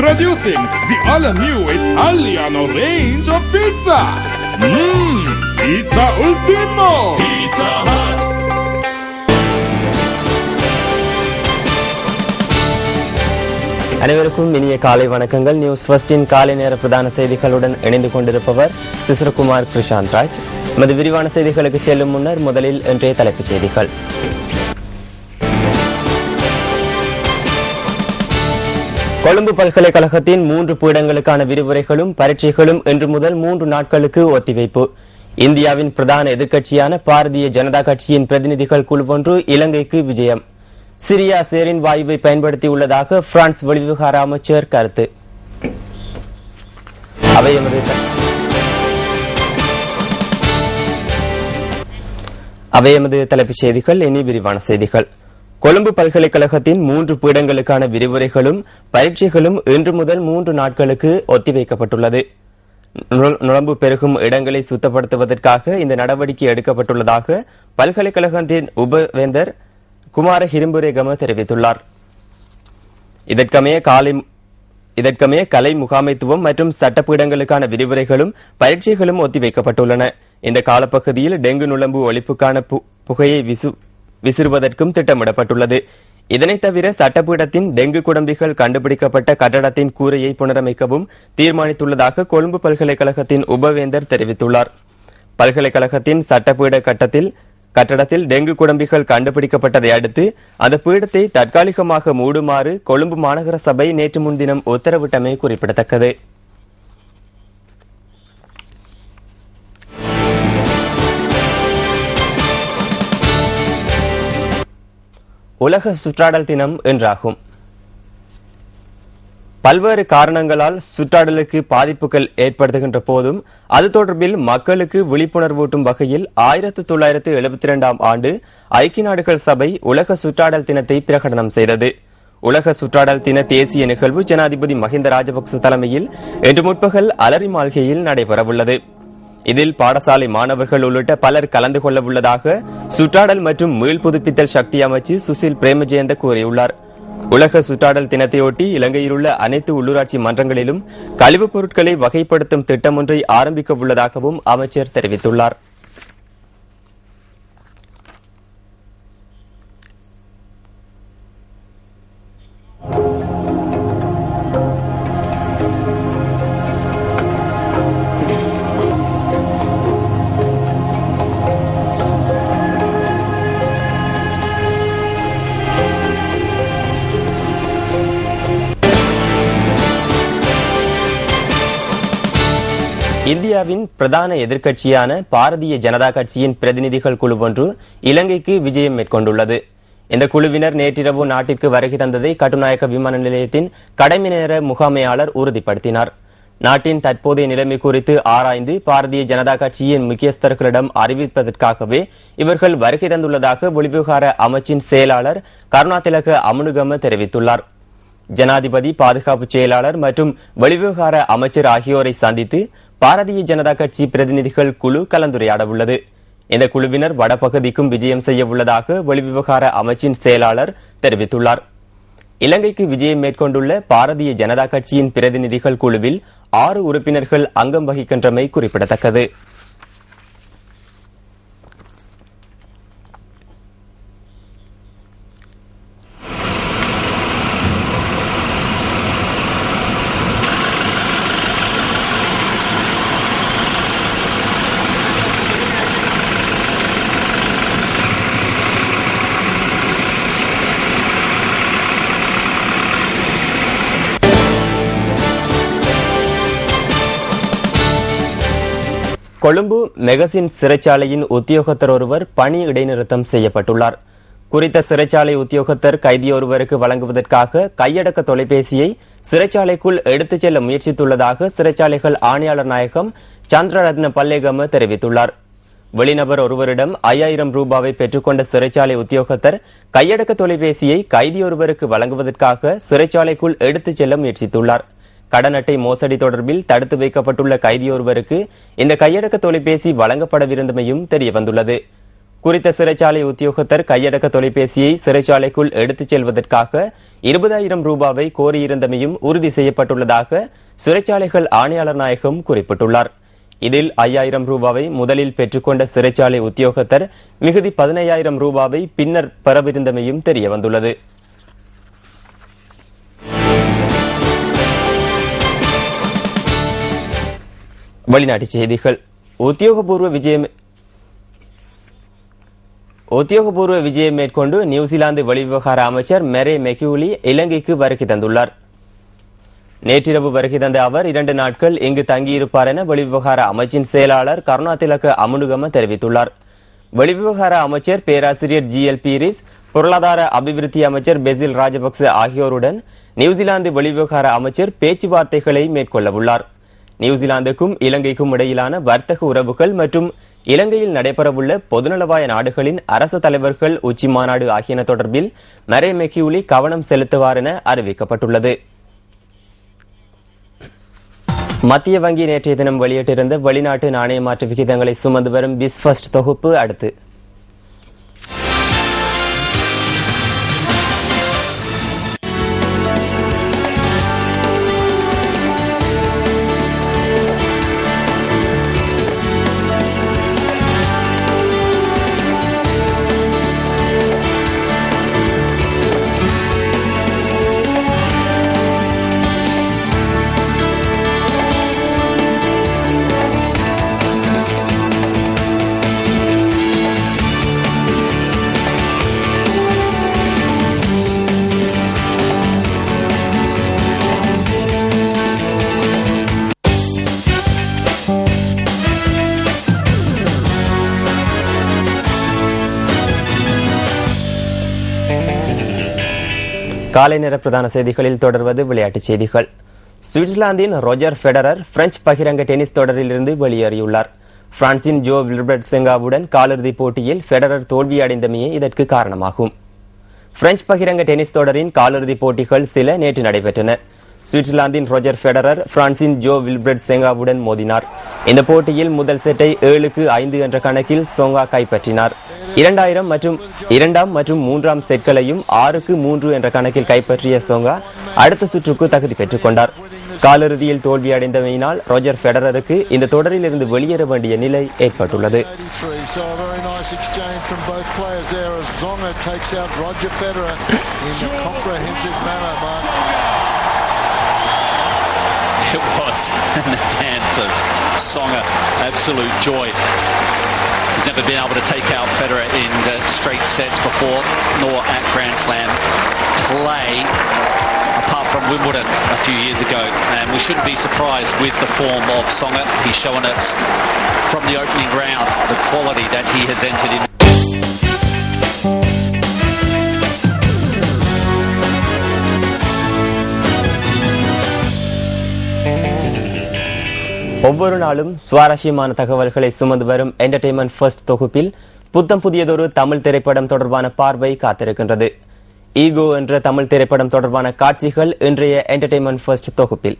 Introducing the all-new Italiano range of pizza. Pizza Ultimo. Pizza Hut. அனைவருக்கும் இனிய காலை வணக்கங்கள். நியூஸ் ஃபர்ஸ்டின் காலை நேர பிரதான செய்திகளுடன் இணைந்து கொண்டிருப்பவர் சிசரகுமார் கிருஷாந்த் ராஜ். நமது விரிவான செய்திகளுக்கு செல்லும் முன்னர் முதலில் இன்றைய தலைப்புச் செய்திகள். கொழும்பு பல்கலைக்கழகத்தின் 3 பீடங்களுக்கான விரிவுரைகளும் பரீட்சைகளும் இன்று முதல் 3 நாட்களுக்கு ஒத்திவைப்பு. இந்தியாவின் பிரதான எதிர்க்கட்சியான பாரதிய ஜனதா கட்சியின் பிரதிநிதிகள் குழு ஒன்று இலங்கைக்கு விஜயம். சிரியா சேரின் வாயுவை பயன்படுத்தியுள்ளதாக பிரான்ஸ் வெளிவிவகார அமைச்சர் கருத்து. அவையமது தலைப்புச் செய்திகள். இனி விரிவான செய்திகள். கொழும்பு பல்கலைக்கழகத்தின் 3 பீடங்களுக்கான விரிவுரைகளும் பரீட்சைகளும் இன்று முதல் 3 நாட்களுக்கு ஒத்திவைக்கப்பட்டுள்ளது. நுழம்பு பெருகும் இடங்களை சுத்தப்படுத்துவதற்காக இந்த நடவடிக்கை எடுக்கப்பட்டுள்ளதாக பல்கலைக்கழகத்தின் உபவேந்தர் குமார ஹிரிம்புரேகம தெரிவித்துள்ளார். இதற்கமைய கலை முகாமைத்துவம் மற்றும் சட்டப்பீடங்களுக்கான விரிவுரைகளும் பரீட்சைகளும் ஒத்திவைக்கப்பட்டுள்ளன. இந்த காலப்பகுதியில் டெங்கு நுழம்பு ஒழிப்புக்கான புகையை விசிறுவதற்கும் திட்டமிடப்பட்டுள்ளது. இதனைத் தவிர சட்டப்பீடத்தின் டெங்கு குடம்பிகள் கண்டுபிடிக்கப்பட்ட கட்டடத்தின் கூரையை புனரமைக்கவும் தீர்மானித்துள்ளதாக கொழும்பு பல்கலைக்கழகத்தின் உபவேந்தர் தெரிவித்துள்ளார். பல்கலைக்கழகத்தின் சட்டப்பீட கட்டடத்தில் டெங்கு குடம்பிகள் கண்டுபிடிக்கப்பட்டதை அடுத்து அந்த பீடத்தை தற்காலிகமாக மூடுமாறு கொழும்பு மாநகர சபை நேற்று முன்தினம் உத்தரவிட்டமை குறிப்பிடத்தக்கது. உலக சுற்றாடல் தினம் இன்றாகும். பல்வேறு காரணங்களால் சுற்றாடலுக்கு பாதிப்புகள் ஏற்படுத்துகின்ற போதும் அது தொடர்பில் மக்களுக்கு விழிப்புணர்வூட்டும் வகையில் 1972ஆம் ஆண்டு ஐக்கிய நாடுகள் சபை உலக சுற்றாடல் தினத்தை பிரகடனம் செய்தது. உலக சுற்றாடல் தின தேசிய நிகழ்வு ஜனாதிபதி மஹிந்த ராஜபக்ச தலைமையில் இன்று முற்பகல் அலரி மாளிகையில் நடைபெறவுள்ளது. இதில் பாடசாலை மாணவர்கள் உள்ளிட்ட பலர் கலந்து கொள்ள உள்ளதாக சுற்றாடல் மற்றும் மீள் புதுப்பித்தல் சக்தி அமைச்சு சுசில் பிரேமஜெயந்த கூறியுள்ளார். உலக சுற்றாடல் தினத்தையொட்டி இலங்கையில் உள்ள அனைத்து உள்ளூராட்சி மன்றங்களிலும் கழிவுப் பொருட்களை வகைப்படுத்தும் திட்டம் ஒன்றை ஆரம்பிக்க உள்ளதாகவும் அமைச்சர் தெரிவித்துள்ளார். இந்தியாவின் பிரதான எதிர்க்கட்சியான பாரதிய ஜனதா கட்சியின் பிரதிநிதிகள் குழு ஒன்று இலங்கைக்கு விஜயம் மேற்கொண்டுள்ளது. இந்த குழுவினர் நேற்றிரவு நாட்டிற்கு வருகை தந்ததை கட்டுநாயக்க விமான நிலையத்தின் கடமை நேர முகாமையாளர் உறுதிப்படுத்தினார். நாட்டின் தற்போதைய நிலைமை குறித்து ஆராய்ந்து பாரதிய ஜனதா கட்சியின் முக்கியஸ்தர்களிடம் அறிவிப்பதற்காகவே இவர்கள் வருகை தந்துள்ளதாக வெளிவிவகார அமைச்சின் செயலாளர் கருணாதிலக அமுனுகம தெரிவித்துள்ளார். ஜனாதிபதி, பாதுகாப்பு செயலாளர் மற்றும் வெளிவிவகார அமைச்சர் ஆகியோரை சந்தித்து பாரதிய ஜனதா கட்சி பிரதிநிதிகள் குழு கலந்துரையாட உள்ளது. இந்த குழுவினர் வடபகுதிக்கும் விஜயம் செய்ய உள்ளதாக வெளிவிவகார அமைச்சின் செயலாளர் தெரிவித்துள்ளார். இலங்கைக்கு விஜயம் மேற்கொண்டுள்ள பாரதிய ஜனதா கட்சியின் பிரதிநிதிகள் குழுவில் 6 உறுப்பினர்கள் அங்கம் வகிக்கின்றமை குறிப்பிடத்தக்கது. கொழும்பு மெகசின் சிறைச்சாலையின் உத்தியோகத்தர் ஒருவர் பணி இடைநிறுத்தம் செய்யப்பட்டுள்ளார். குறித்த சிறைச்சாலை உத்தியோகத்தர் கைதியொருவருக்கு வழங்குவதற்காக கையடக்க தொலைபேசியை சிறைச்சாலைக்குள் எடுத்துச் செல்ல முயற்சித்துள்ளதாக சிறைச்சாலைகள் ஆணையாளர் நாயகம் சந்திரரத்ன பல்லேகம தெரிவித்துள்ளார். வெளிநபர் ஒருவரிடம் 5000 ரூபாவை பெற்றுக்கொண்ட சிறைச்சாலை உத்தியோகத்தர் கையடக்க தொலைபேசியை கைதியொருவருக்கு வழங்குவதற்காக சிறைச்சாலைக்குள் எடுத்துச் செல்ல முயற்சித்துள்ளார். கடன் அட்டை மோசடி தொடர்பில் தடுத்து வைக்கப்பட்டுள்ள கைதியொருவருக்கு இந்த கையடக்க தொலைபேசி வழங்கப்படவிருந்தமையும் தெரியவந்துள்ளது. குறித்த சிறைச்சாலை உத்தியோகத்தர் கையடக்க தொலைபேசியை சிறைச்சாலைக்குள் எடுத்துச் செல்வதற்காக 20,000 ரூபாவை கோரியிருந்தமையும் உறுதி செய்யப்பட்டுள்ளதாக சிறைச்சாலைகள் ஆணையாளர் நாயகம் குறிப்பிட்டுள்ளார். இதில் 5,000 ரூபாவை முதலில் பெற்றுக்கொண்ட சிறைச்சாலை உத்தியோகத்தர் மிகுதி 15,000 ரூபாவை பின்னர் பெறவிருந்தமையும் தெரியவந்துள்ளது. வெளிநாட்டுச் செய்திகள். உத்தியோகபூர்வ விஜயம் மேற்கொண்டு நியூசிலாந்து வெளிவிவகார அமைச்சர் மெரே மெக்யூலி இலங்கைக்கு வருகை தந்துள்ளார். நேற்றிரவு வருகை தந்த அவர் 2 நாட்கள் இங்கு தங்கியிருப்பார் என வெளிவிவகார அமைச்சின் செயலாளர் கருணாதிலக அமுனுகம தெரிவித்துள்ளார். வெளிவிவகார அமைச்சர் பேராசிரியர் GL பீரிஸ், பொருளாதார அபிவிருத்தி அமைச்சர் பெசில் ராஜபக்ச ஆகியோருடன் நியூசிலாந்து வெளிவிவகார அமைச்சர் பேச்சுவார்த்தைகளை மேற்கொள்ளவுள்ளார். நியூசிலாந்துக்கும் இலங்கைக்கும் இடையிலான வர்த்தக உறவுகள் மற்றும் இலங்கையில் நடைபெறவுள்ள பொதுநலவாய நாடுகளின் அரசு தலைவர்கள் உச்சி மாநாடு ஆகியன தொடர்பில் மெரே மெக்யூலி கவனம் செலுத்துவார் என அறிவிக்கப்பட்டுள்ளது. மத்திய வங்கி நேற்றைய தினம் வெளியிட்டிருந்த வெளிநாட்டு நாணய மாற்று விகிதங்களை சுமந்து வரும் பிஸ்பஸ்ட் தொகுப்பு அடுத்து. காலை நேர பிரதான செய்திகளில் தொடர்வது விளையாட்டுச் செய்திகள். சுவிட்சர்லாந்தின் ரோஜர் ஃபெடரர் பிரெஞ்சு பகிரங்க டென்னிஸ் தொடரிலிருந்து வெளியேறியுள்ளார். பிரான்சின் ஜோ வில்பர்ட் செங்காவுடன் காலிறுதிப் போட்டியில் ஃபெடரர் தோல்வியடைந்தமையே இதற்கு காரணமாகும். பிரெஞ்சு பகிரங்க டென்னிஸ் தொடரின் காலிறுதிப் போட்டிகள் சில நேற்று நடைபெற்றன. சுவிட்சர்லாந்தின் ரோஜர் ஃபெடரர் பிரான்சின் ஜோ வில்பர்ட் செங்காவுடன் மோதினார். இந்த போட்டியில் முதல் செட்டை 7-5 என்ற கணக்கில் சோங்கா கைப்பற்றினார். 2 மற்றும் 3 செட்களையும் 6-3 என்ற கணக்கில் கைப்பற்றிய சோங்கா அடுத்த சுற்றுக்கு தகுதி பெற்றுக் கொண்டார். காலிறுதியில் தோல்வியடைந்தமையினால் ரோஜர் ஃபெடரருக்கு இந்த தொடரில் இருந்து வெளியேற வேண்டிய நிலை ஏற்பட்டுள்ளது. It was the dance of Songa, absolute joy. He's never been able to take out Federer in straight sets before, nor at Grand Slam play, apart from Wimbledon a few years ago. And we shouldn't be surprised with the form of Songa. He's shown us from the opening round the quality that he has entered in. ஒவ்வொரு நாளும் சுவாரஸ்யமான தகவல்களை சுமந்து வரும் entertainment first தொகுப்பில் புத்தம் புதியதொரு தமிழ் திரைப்படம் தொடர்பான பார்வை காத்திருக்கின்றது. ஈகோ என்ற தமிழ் திரைப்படம் தொடர்பான காட்சிகள் இன்றைய என்டர்டெயின்மெண்ட் ஃபர்ஸ்ட் தொகுப்பில்.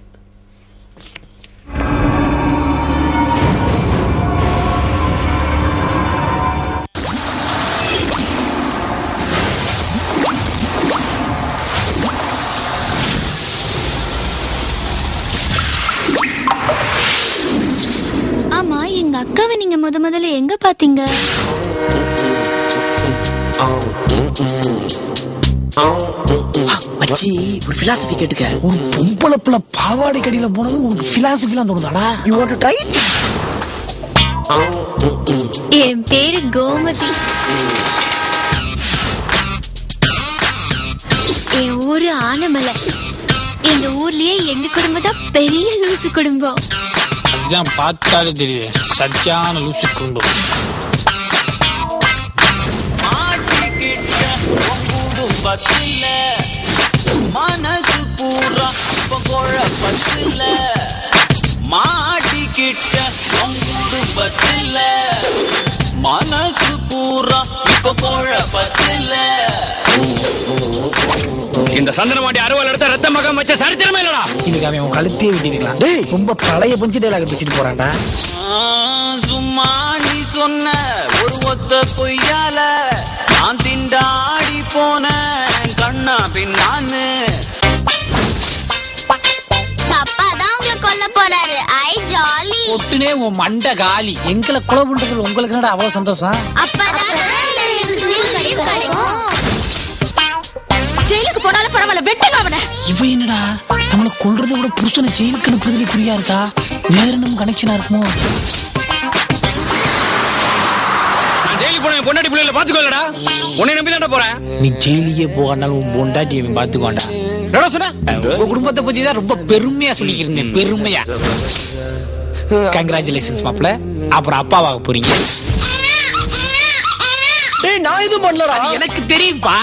அக்காவை நீங்க முதல்ல எங்க பாத்தீங்க? மச்சி, ஒரு பிலாசபி கேட்டுக்க. ஒரு பொம்பளை புள்ள பாவாடை கடியில போனது உனக்கு பிலாசபிலாம் தோணுதாடா? You want to try? என் பேரு கோமதி. என் ஊரு ஆனமலை. எங்க ஊர்லயே எங்க குடும்பம் தான் பெரிய லூசு குடும்பம். அதுதான் பார்த்தாலே தெரியுது, சத்தியான லூசு குடும்பம். மனசு பூரா குழப்பத்தில மாட்டிக்கிட்ட குடும்பத்தில மனசு பூரா இப்ப குழப்பத்தில. இந்த சந்திரமாட்டி அறுவல் எடுத்த ரத்த மகம் வச்ச சரித்திரமே இல்லடா. இதுக்கு அவன் உன் கழுத்தையே விட்டிருக்கலாம். டேய், ரொம்ப பழைய பஞ்சு டைலாக் பேசிட்டு போறான்டா. சும்மா நீ சொன்ன ஒரு ஒத்த பொய்யால நான் திண்டாடி போன கண்ணா பின்னான்னு உன் மண்டை காலி. எங்களை கொலை பண்றது உங்களுக்கு என்னடா அவ்வளவு சந்தோஷம்? ஜெயிலுக்கு போனாலும் பரவாயில்ல, வெட்டுங்க அவனை. இவ என்னடா நம்மளை கொல்றதை விட புருஷனை ஜெயிலுக்கு அனுப்புறதுல ஃப்ரீயா இருக்கா? வேற நம்ம கனெக்ஷனா இருக்குமோ? ஜெயிலுக்கு போன பொண்டாட்டி பிள்ளைல பாத்துக்கோலடா. உன்னை நம்பி தான்டா போறேன். நீ ஜெயிலுக்கே போகனாலும் உன் பொண்டாட்டி பாத்துக்கோண்டா. உங்க குடும்பத்தை பத்தி தான் ரொம்ப பெருமையா சொல்லிக்கிறேன். பெருமையா. கங்க்ராச்சுலேஷன்ஸ் மாப்ள. அப்புறம் அப்பாவாக போறீங்க. நான் எதுவும் பண்ணலடா. எனக்கு தெரியும்பா.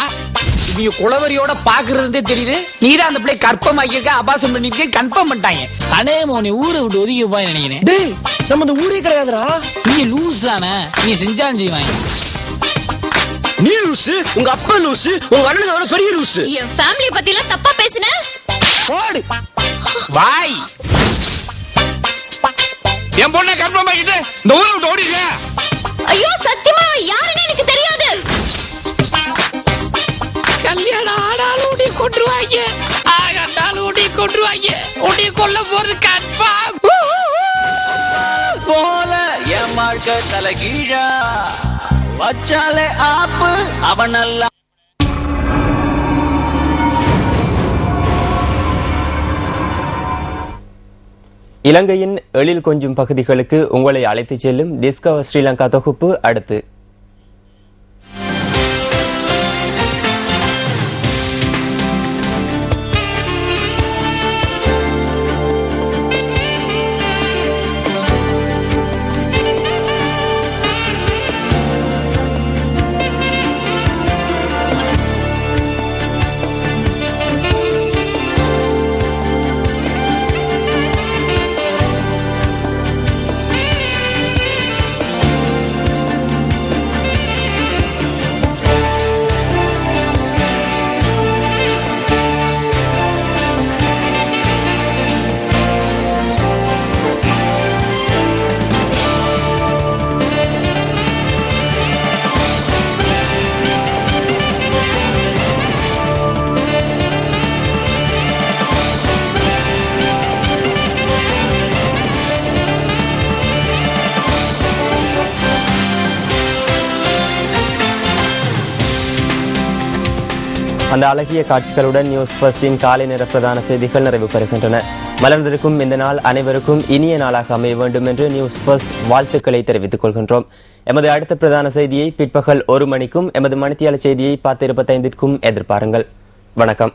இவங்க குளவரியோட பாக்குறதே தெரியுது. நீதான் அந்த பிள்ளை கற்பமாக்கிருக்க, அபாசம் பண்ணிருக்க, கன்ஃபார்ம் பண்ணிட்டாங்க. அனே மோனி ஊரை விட்டு ஒதுக்கி போய் நினைக்கிறேன். டேய் நம்ம இந்த ஊரே கிடையாதுடா. நீ லூஸ் தானே. நீ செஞ்சாலும் செய்வாங்க. நீ லூசு, உங்க அப்பா லூசு, உங்க அண்ணனோட பெரிய லூசு. என் ஃபேமிலி பத்தி எல்லாம் தப்பா பேசுன. போடு வாய். என் பொண்ணை கன்ஃபார்ம் ஆக்கிட்டு இந்த ஊரை விட்டு ஓடிங்க. ஐயோ சத்தியமா யாருன்னு எனக்கு தெரியாது. கல்யாணம் ஆனாலும் உடைய கொண்டுருவாங்க. ஆகாண்டாலும் உடைய கொண்டுருவாங்க. உடைய கொல்ல போறது கன்ஃபார்ம். போல என் வாழ்க்கை தலைகீழா வச்சாலே ஆப்பு அவனெல்லாம். இலங்கையின் எழில் கொஞ்சும் பகுதிகளுக்கு உங்களை அழைத்துச் செல்லும் டிஸ்கவர் ஸ்ரீலங்கா தொகுப்பு அடுத்து. அந்த அழகிய காட்சிகளுடன் நியூஸ் ஃபர்ஸ்டின் காலை நேர பிரதான செய்திகள் நிறைவு பெறுகின்றன. மலர்ந்திருக்கும் இந்த நாள் அனைவருக்கும் இனிய நாளாக அமைய வேண்டும் என்று நியூஸ் ஃபர்ஸ்ட் வாழ்த்துக்களை தெரிவித்துக் கொள்கின்றோம். எமது அடுத்த பிரதான செய்தியை பிற்பகல் 1 மணிக்கும், எமது மணித்தியால செய்தியை 10:25க்கும் எதிர்பாருங்கள். வணக்கம்.